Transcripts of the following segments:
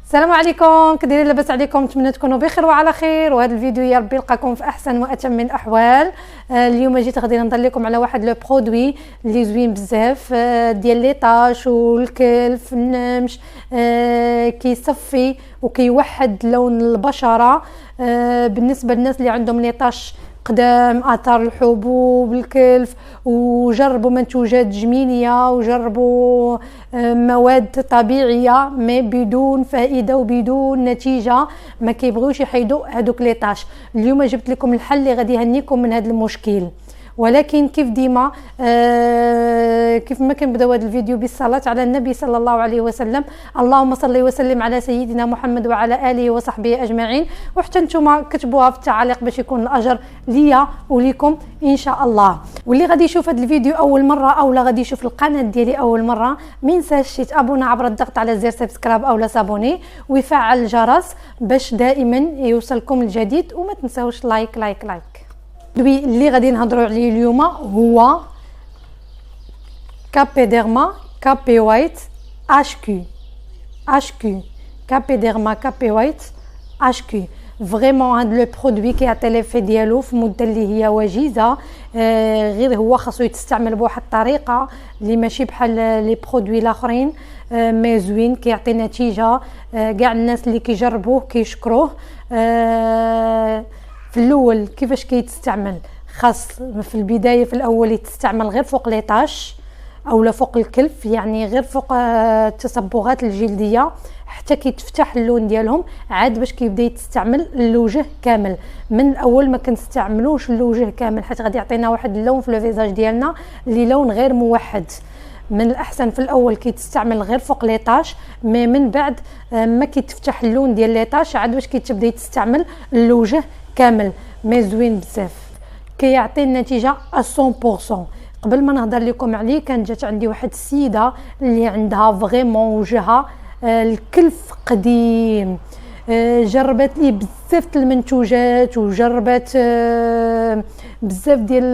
السلام عليكم، كدايرين؟ لاباس عليكم؟ نتمنى تكونوا بخير وعلى خير. وهذا الفيديو يا ربي يلقاكم في احسن واتم من الاحوال. اليوم جيت غادي نهضر لكم على واحد لو برودوي اللي زوين بزاف، ديال لي طاش والكلف النمش، كيصفي وكيوحد لون البشره. بالنسبه للناس اللي عندهم لي طاش قدام، اثار الحبوب، الكلف، وجربوا منتوجات جميليه وجربوا مواد طبيعيه ما بدون فائده وبدون نتيجه، ما كيبغيوش يحيدوا هذوك لي طاش. اليوم جبت لكم الحل اللي غادي يهنيكم من هذا المشكل. ولكن كيف ديما كيف ما كنبداو هذا الفيديو بالصلاه على النبي صلى الله عليه وسلم. اللهم صل وسلم على سيدنا محمد وعلى اله وصحبه اجمعين. وحتى نتوما كتبوها في التعاليق باش يكون الاجر ليا وليكم ان شاء الله. واللي غادي يشوف هذا الفيديو اول مره او لا غادي يشوف القناه ديالي اول مره، ما ينساش يتابونا عبر الضغط على زر سبسكرايب او لا سابوني ويفعل الجرس باش دائما يوصلكم الجديد. وما تنساوش لايك لايك لايك. اللي غادي نهضروا عليه اليوم هو كابي ديرما كابي وايت اش كيو كابي ديرما كابي وايت اش كيو. فريمون هاد لو برودوي كيعطي ليفي ديالو في مده اللي هي وجيزه، غير هو خاصو يتستعمل بواحد الطريقه اللي ماشي بحال لي برودوي الاخرين، مي زوين كيعطي نتيجه. كاع الناس اللي كيجربوه كيشكروه. في الاول كيفاش كيتستعمل؟ خاص في البدايه في الاول يتستعمل غير فوق لي طاش اولا فوق الكلف، يعني غير فوق التصبغات الجلديه حتى كيتفتح اللون ديالهم، عاد باش كيبدا يتستعمل الوجه كامل. من الاول ما كنستعملوش الوجه كامل حيت غادي يعطينا واحد اللون في الفيزاج ديالنا اللي لون غير موحد. من الاحسن في الاول كيتستعمل غير فوق لي طاش، مي من بعد ما كيتفتح اللون ديال لي طاش عاد باش كيتبدا يتستعمل الوجه كامل. مي زوين بزاف، كيعطي النتيجه 100%. قبل ما نهضر لكم عليه كانت جات عندي واحد السيده اللي عندها فريمون وجهها الكلف قديم، جربت لي بزاف المنتوجات وجربت بزاف ديال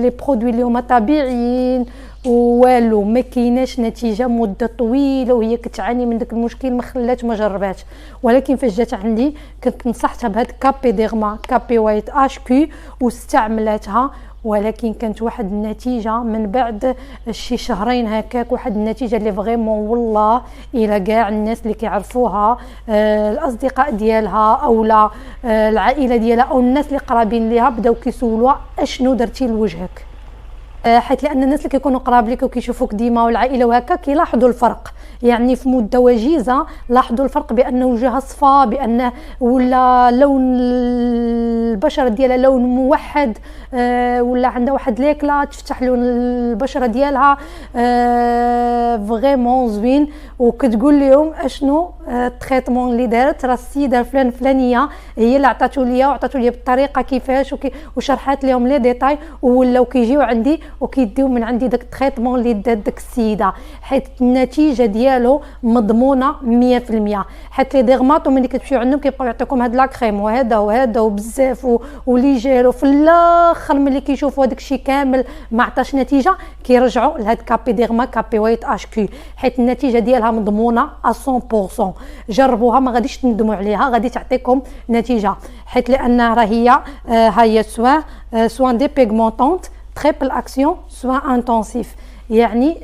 لي برودوي اللي هما طبيعيين والو ما كايناش نتيجه مده طويله وهي كتعاني من داك المشكل، ما خلات ما جرباتش. ولكن فاش جات عندي كنت نصحتها بهاد كابي ديرما كابي وايت اش كيو واستعملتها، ولكن كانت واحد النتيجه من بعد شي شهرين هكاك، واحد النتيجه اللي فريمون والله الى كاع الناس اللي كيعرفوها، الاصدقاء ديالها اولا العائله ديالها او الناس اللي قرابين ليها بداو كيسولوها اشنو درتي لوجهك، حيت لان الناس اللي كيكونوا قراب لك وكيشوفوك ديما والعائله وهكا كيلاحظوا الفرق. يعني في مده وجيزه لاحظوا الفرق بان وجهها صفا، بان ولا لون البشره ديالها لون موحد، ولا عندها واحد ليكلا تفتح لون البشره ديالها فريمون زوين. وكتقول لهم اشنو التريتمون اللي دارت، راه السيده فلان فلانيه هي اللي عطاتو ليا وعطاتو ليا بالطريقه كيفاش وشرحات لهم لي ديتاي، ولاو كيجيو عندي وكيديو من عندي داك التريتمون اللي دات داك السيده، حيت النتيجه ديالو مضمونه 100%. حيت لي ديرماتو ملي كتمشيو عندهم كيبقاو يعطيكم هاد لا كريم وهذا وهذا وبزاف وليجير، وفي الاخر ملي كيشوفوا هذاك الشيء كامل ما عطاش نتيجه كيرجعوا لهاد كابي ديرما كابي وايت اش كيو، حيت النتيجه ديالها مضمونه 100%. جربوها ما غاديش تندموا عليها، غادي تعطيكم نتيجه، حيت لان راه هي هي سوان دي بيغمونطونت تريبل اكسيون سوان انتونسيف، يعني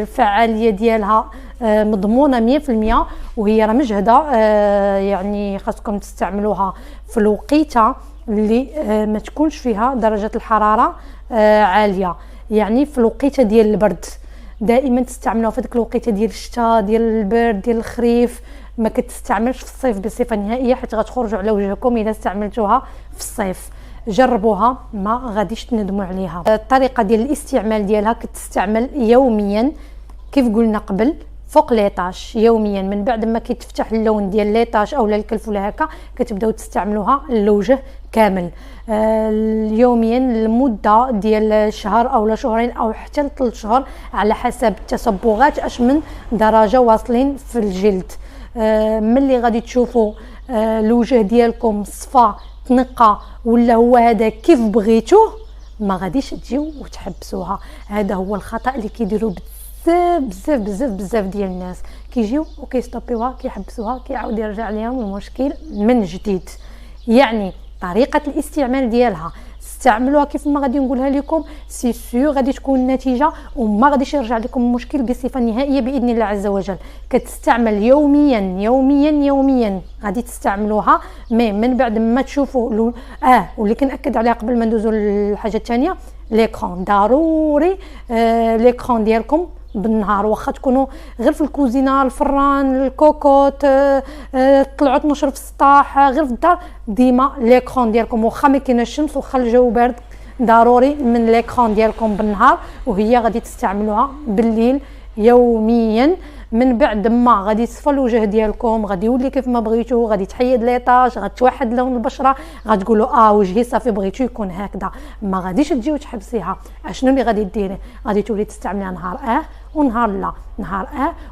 الفعاليه ديالها مضمونه 100%. وهي راه مجهده، يعني خاصكم تستعملوها في الوقيته اللي ما تكونش فيها درجه الحراره عاليه، يعني في الوقيته ديال البرد. دائما تستعملوها في ديك الوقيته ديال الشتاء ديال البرد ديال الخريف، ما كتستعملش في الصيف بصفه نهائيه حيت غتخرجوا على وجهكم اذا استعملتوها في الصيف. جربوها ما غاديش تندموا عليها. الطريقه ديال الاستعمال ديالها كتستعمل يوميا كيف قلنا قبل فوق لي طاش يوميا. من بعد ما كيتفتح اللون ديال لي طاش اولا الكلف ولا هكا كتبداو تستعملوها للوجه كامل يوميا لمده ديال شهر اولا شهرين او حتى ل3 شهور على حسب التصبغات اش من درجه واصلين في الجلد. ملي غادي تشوفوا الوجه ديالكم صفا تنقى ولا هو هذا كيف بغيتوه ما غاديش تجيو وتحبسوها. هذا هو الخطا اللي كيديروا بزاف ديال الناس كيجيو وكيستوبيوها كيحبسوها كيعاود يرجع ليهم المشكل من جديد. يعني طريقه الاستعمال ديالها استعملوها كيف ما غادي نقولها لكم، سي سور غادي تكون النتيجه وما غاديش يرجع لكم المشكل بصفه نهائيه باذن الله عز وجل. كتستعمل يوميا يوميا يوميا غادي تستعملوها، مي من بعد ما تشوفوا واللي كنأكد عليها قبل ما ندوزو للحاجه الثانيه، ليكران ضروري. ليكران ديالكم بالنهار واخا تكونوا غير في الكوزينه، الفران، الكوكوط، طلعوا تنشروا في السطاح، غير في الدار، ديما ليكران ديالكم واخا ما كايناش الشمس واخا الجو بارد، ضروري من ليكران ديالكم بالنهار، وهي غادي تستعملوها بالليل يوميا. من بعد ما غادي يصفى الوجه ديالكم، غادي يولي كيف ما بغيتو، غادي تحيد ليطاج، غتوحد لون البشره، غتقولوا وجهي صافي بغيتو يكون هكذا. ما غاديش تجيو تحبسيها. اشنو اللي غادي ديري؟ غادي تولي تستعمليها نهار ونهار لا، نهار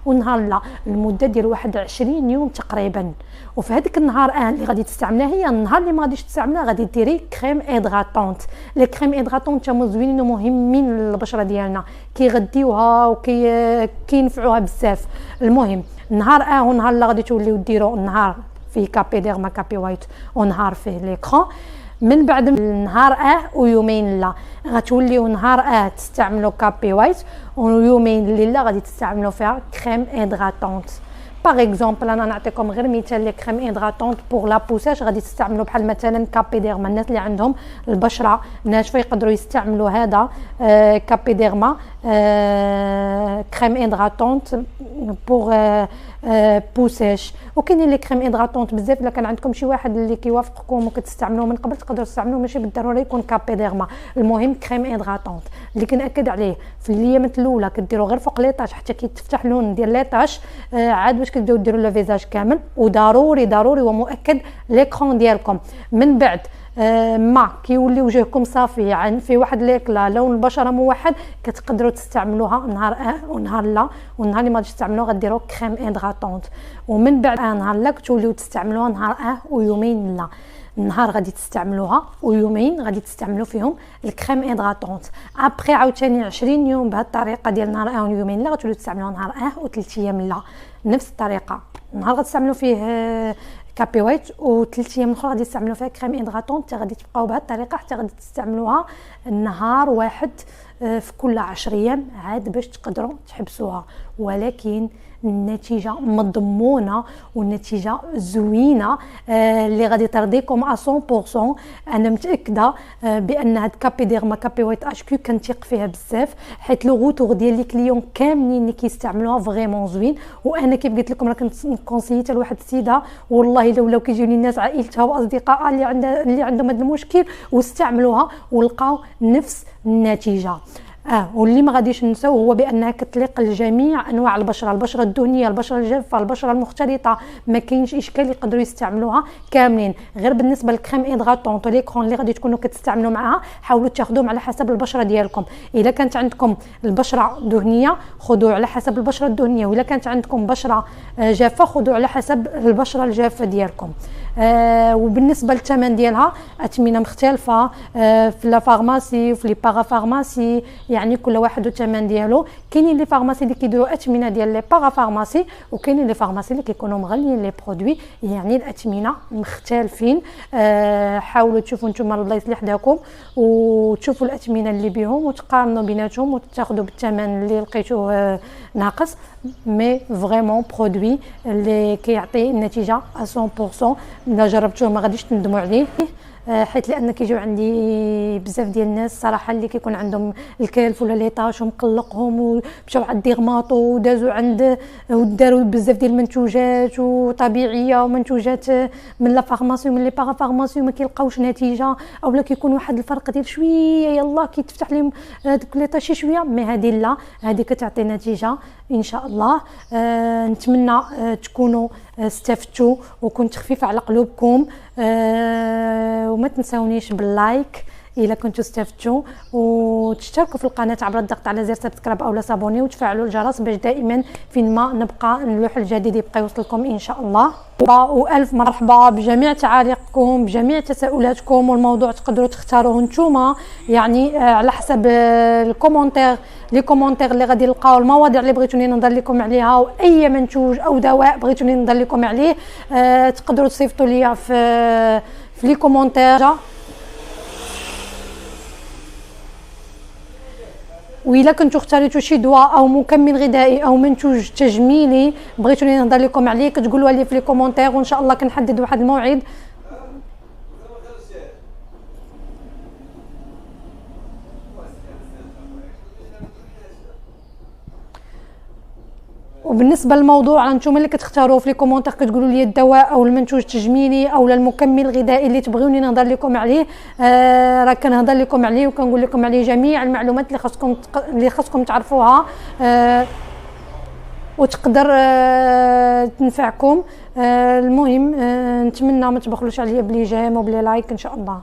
ونهار لا، المده ديال 21 يوم تقريبا. وفي هذيك النهار اللي غادي تستعمليها، هي النهار اللي ما غاديش تستعمليها غادي ديري كريم ادغاطونت. لي كريم ادغاطونت هما زوينين ومهمين للبشره ديالنا، كيغديوها وكينفعوها بزاف. المهم نهار ونهار لا غادي توليو ديروا النهار فيه كابي ديرما كابي وايت ونهار فيه ليكران. من بعد نهار ويومين لا غتوليو نهار تستعملوا كابي وايت، ويومين الليله غادي تستعملوا فيها كريم ادغاطونت. باغ اكزومبل انا نعطيكم غير مثال لي كريم ادغاطونت بور لا بوساج غادي تستعملوا بحال مثلا كابي ديرما. الناس اللي عندهم البشره ناشفه يقدروا يستعملوا هذا كابي ديرما كريم ادغاطونت بور بوساج. وكاينين لي كريم ادغاطونت بزاف. الا كان عندكم شي واحد اللي كيوافقكم وكتستعملوه من قبل تقدروا تستعملوه، ماشي بالضروره يكون كابي ديرما. المهم كريم ادغاطونت اللي كنأكد عليه في الايامات الاولى كديروا غير فوق ليطاج حتى كيتفتح لون ديال ليطاج، عاد باش كتبداو ديروا لو فيزاج كامل. وضروري ضروري ومؤكد ليكران ديالكم. من بعد ما كيولي وجهكم صافي عن في واحد ليكلا لون البشره موحد، كتقدروا تستعملوها نهار ونهار لا. والنهار اللي ما غاديش تستعملوها غديروا كريم ادغاطونت. ومن بعد نهار لا كتوليو تستعملوها نهار ويومين لا. النهار غادي تستعملوها ويومين غادي تستعملوا فيهم الكريم ادغاطونت. ابري عاوتاني 20 يوم بهذه الطريقه ديال نهار ويومين لا غتوليو تستعملوها نهار و3 ايام لا. نفس الطريقه نهار غتستعملوا فيه كابي وايت، و3 ايام اخرى غادي تستعملوا فيها كريم ادغاطونت. غادي تبقاو بهذه الطريقه حتى غادي تستعملوها نهار واحد في كل 10 ايام عاد باش تقدروا تحبسوها. ولكن النتيجه مضمونه والنتيجه زوينه اللي غادي ترضيكم 100%. انا متاكده بان هاد كابي ديرما كابي وايت اش كيو كنثق فيها بزاف، حيت لو غوتور ديال لي كليون كاملين اللي كيستعملوها فريمون زوين. وانا كيف قلت لكم راه كنكونسيي حتى لواحد السيده والله لولاو كيجيوني الناس عائلتها واصدقائها اللي عندهم هذا المشكل واستعملوها ولقاو نفس النتيجه. واللي ما غاديش نساو هو بانها كتليق لجميع انواع البشره الدهنيه، البشره الجافه، البشره المختلطه، ما كاينش اشكال يقدروا يستعملوها كاملين. غير بالنسبه للكريم ادغاطونت وليكرون اللي غادي تكونوا كتستعملوا معها حاولوا تاخذوهم على حسب البشره ديالكم. اذا كانت عندكم البشره دهنيه خذوا على حسب البشره الدهنيه، واذا كانت عندكم بشره جافه خذوا على حسب البشره الجافه ديالكم. وبالنسبه للثمن ديالها اثمنه مختلفه في لا فارماسي وفي لي باغا فارماسي، يعني كل واحد والثمن ديالو. كاينين لي فارماسي اللي كيديروا اثمنه ديال لي باغا فارماسي، وكاينين لي فارماسي اللي كيكونوا مغليين لي برودوي، يعني الاثمنه مختلفين. حاولوا تشوفوا نتوما البلايص اللي حداكم وتشوفوا الاثمنه اللي بيهم وتقارنوا بيناتهم وتاخذوا بالثمن اللي لقيتوه ناقص. مي فريمون برودوي اللي كيعطي النتيجه 100%. الا جربتوه ما غاديش تندموا عليه، حيت لان كيجيو عندي بزاف ديال الناس صراحه اللي كيكون عندهم الكلف ولا ليطاش ومقلقهم ومشاو عند ديغماطو ودازوا عند وداروا بزاف ديال المنتوجات وطبيعيه ومنتوجات من لا فارماسي ومن لي باغا فارماسي وما كيلقاوش نتيجه، اولا كيكون واحد الفرق ديال شويه يلا كيتفتح لهم هذوك ليطاش شويه. مي هذه لا، هذه كتعطي نتيجه ان شاء الله. نتمنى تكونوا استفدتوا وكنت خفيفه على قلوبكم. وما تنساونيش باللايك الا كنتوا استفدتوا، وتشتركوا في القناه عبر الضغط على زر سبسكرايب او سابوني، وتفعلوا الجرس باش دائما فين ما نبقى اللوح الجديد يبقى يوصلكم ان شاء الله. والف مرحبا بجميع تعاليقكم، بجميع تساؤلاتكم، والموضوع تقدروا تختاروه نتوما يعني على حسب الكومونتير، لي كومونتير اللي غادي نلقاو، المواضيع اللي بغيتوني نهضر لكم عليها، واي منتوج او دواء بغيتوني نهضر لكم عليه تقدروا تصيفطوا ليا في لي كومونتير. وإلا كنتو اختاريتو شي دواء او مكمل غذائي او منتوج تجميلي بغيتوني نهضر لكم عليه كتقولوا لي في لي كومونتير، وان شاء الله كنحدد واحد الموعد. وبالنسبه للموضوع نتوما اللي كتختاروه في لي كومونتير كتقولوا لي الدواء او المنتوج التجميلي او المكمل الغذائي اللي تبغيوني نهضر لكم عليه، راه كنهضر لكم عليه وكنقول لكم عليه جميع المعلومات اللي خاصكم تعرفوها وتقدر تنفعكم. المهم نتمنى ما تبخلوش عليا بلي جيم وبلي لايك ان شاء الله.